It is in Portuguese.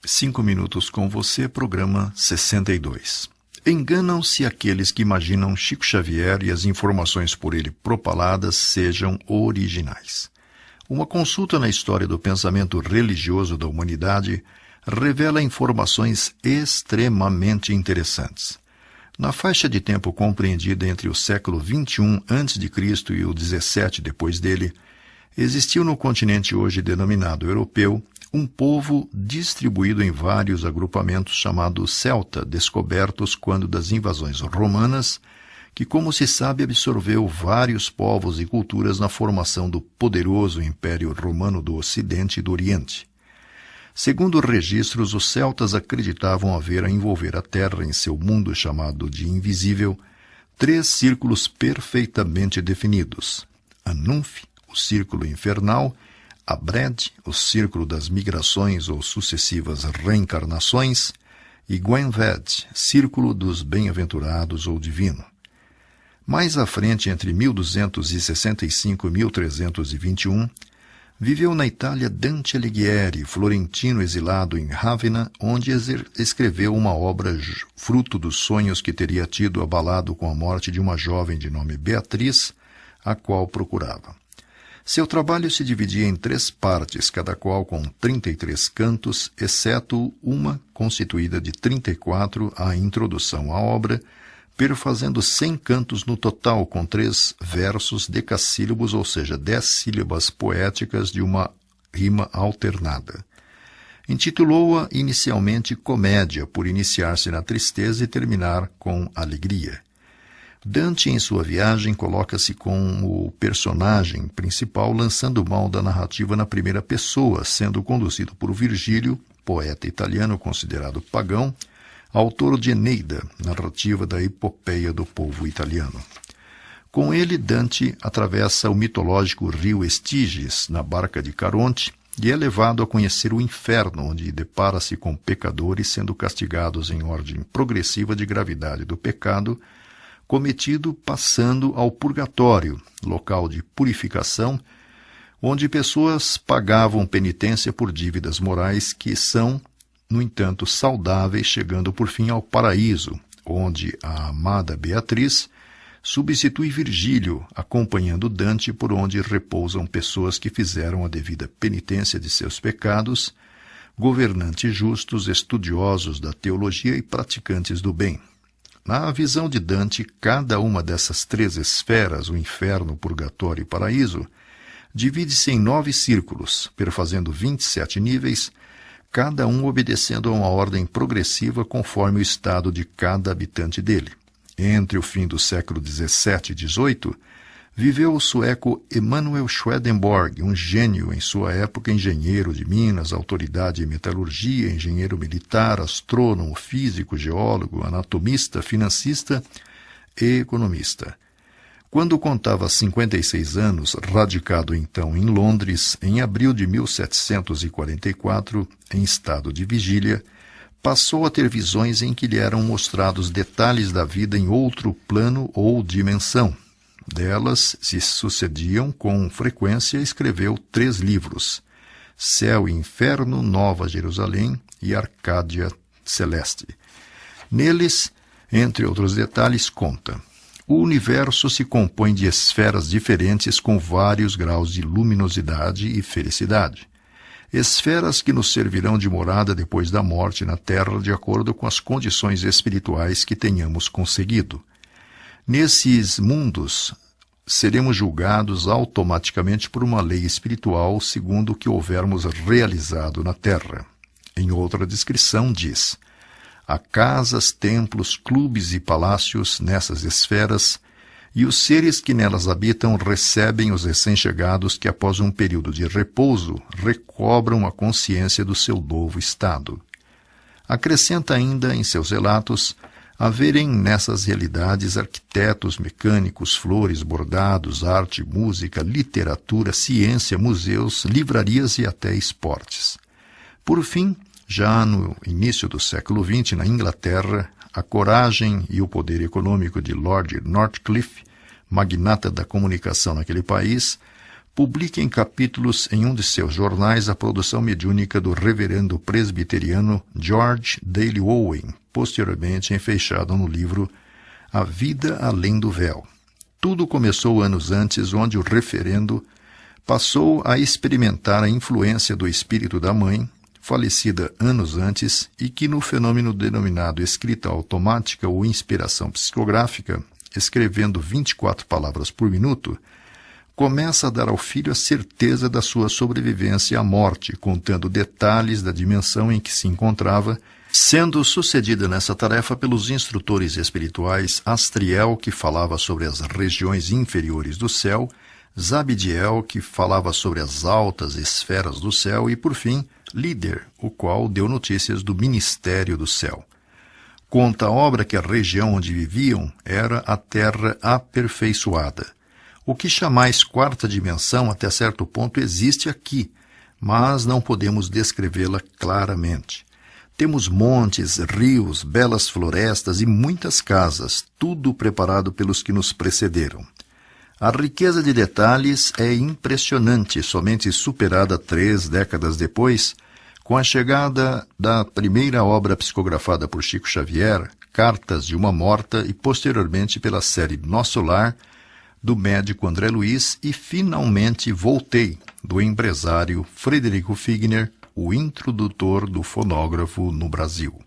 5 minutos com você, programa 62. Enganam-se aqueles que imaginam Chico Xavier e as informações por ele propaladas sejam originais. Uma consulta na história do pensamento religioso da humanidade revela informações extremamente interessantes. Na faixa de tempo compreendida entre o século XXI a.C. e o XVII depois dele, existiu no continente hoje denominado europeu um povo distribuído em vários agrupamentos chamados celta, descobertos quando das invasões romanas, que, como se sabe, absorveu vários povos e culturas na formação do poderoso Império Romano do Ocidente e do Oriente. Segundo registros, os celtas acreditavam haver a envolver a Terra em seu mundo chamado de invisível 3 círculos perfeitamente definidos: Anunf, o círculo infernal; Abred, o círculo das migrações ou sucessivas reencarnações; e Gwenved, círculo dos bem-aventurados ou divino. Mais à frente, entre 1265 e 1321, viveu na Itália Dante Alighieri, florentino exilado em Ravenna, onde escreveu uma obra fruto dos sonhos que teria tido abalado com a morte de uma jovem de nome Beatriz, a qual procurava. Seu trabalho se dividia em 3 partes, cada qual com 33 cantos, exceto uma constituída de 34, a introdução à obra, perfazendo 100 cantos no total, com 3 versos decassílabos, ou seja, 10 sílabas poéticas de uma rima alternada. Intitulou-a inicialmente Comédia, por iniciar-se na tristeza e terminar com alegria. Dante, em sua viagem, coloca-se como o personagem principal, lançando mão da narrativa na primeira pessoa, sendo conduzido por Virgílio, poeta italiano considerado pagão, autor de Eneida, narrativa da epopeia do povo italiano. Com ele, Dante atravessa o mitológico rio Estígies, na barca de Caronte, e é levado a conhecer o inferno, onde depara-se com pecadores sendo castigados em ordem progressiva de gravidade do pecado cometido, passando ao purgatório, local de purificação, onde pessoas pagavam penitência por dívidas morais que são, no entanto, saudáveis, chegando por fim ao paraíso, onde a amada Beatriz substitui Virgílio, acompanhando Dante por onde repousam pessoas que fizeram a devida penitência de seus pecados, governantes justos, estudiosos da teologia e praticantes do bem. Na visão de Dante, cada uma dessas 3 esferas, o inferno, o purgatório e o paraíso, divide-se em 9 círculos, perfazendo 27 níveis, cada um obedecendo a uma ordem progressiva conforme o estado de cada habitante dele. Entre o fim do século XVII e XVIII, viveu o sueco Emanuel Swedenborg, um gênio em sua época, engenheiro de minas, autoridade em metalurgia, engenheiro militar, astrônomo, físico, geólogo, anatomista, financista e economista. Quando contava 56 anos, radicado então em Londres, em abril de 1744, em estado de vigília, passou a ter visões em que lhe eram mostrados detalhes da vida em outro plano ou dimensão. Delas se sucediam com frequência e escreveu 3 livros: Céu e Inferno, Nova Jerusalém e Arcádia Celeste. Neles, entre outros detalhes, conta: o universo se compõe de esferas diferentes com vários graus de luminosidade e felicidade. Esferas que nos servirão de morada depois da morte na Terra, de acordo com as condições espirituais que tenhamos conseguido. Nesses mundos, seremos julgados automaticamente por uma lei espiritual segundo o que houvermos realizado na Terra. Em outra descrição diz: há casas, templos, clubes e palácios nessas esferas, e os seres que nelas habitam recebem os recém-chegados que, após um período de repouso, recobram a consciência do seu novo estado. Acrescenta ainda em seus relatos haverem nessas realidades arquitetos, mecânicos, flores, bordados, arte, música, literatura, ciência, museus, livrarias e até esportes. Por fim, já no início do século XX, na Inglaterra, a coragem e o poder econômico de Lord Northcliffe, magnata da comunicação naquele país, publica em capítulos em um de seus jornais a produção mediúnica do reverendo presbiteriano George Daly Owen, posteriormente enfeixado no livro A Vida Além do Véu. Tudo começou anos antes, onde o referendo passou a experimentar a influência do espírito da mãe, falecida anos antes, e que no fenômeno denominado escrita automática ou inspiração psicográfica, escrevendo 24 palavras por minuto, começa a dar ao filho a certeza da sua sobrevivência à morte, contando detalhes da dimensão em que se encontrava, sendo sucedida nessa tarefa pelos instrutores espirituais Astriel, que falava sobre as regiões inferiores do céu, Zabdiel, que falava sobre as altas esferas do céu, e, por fim, Líder, o qual deu notícias do ministério do céu. Conta a obra que a região onde viviam era a Terra aperfeiçoada. O que chamais quarta dimensão, até certo ponto, existe aqui, mas não podemos descrevê-la claramente. Temos montes, rios, belas florestas e muitas casas, tudo preparado pelos que nos precederam. A riqueza de detalhes é impressionante, somente superada 3 décadas depois, com a chegada da primeira obra psicografada por Chico Xavier, Cartas de uma Morta, e posteriormente pela série Nosso Lar, do médico André Luiz, e finalmente Voltei, do empresário Frederico Figner, o introdutor do fonógrafo no Brasil.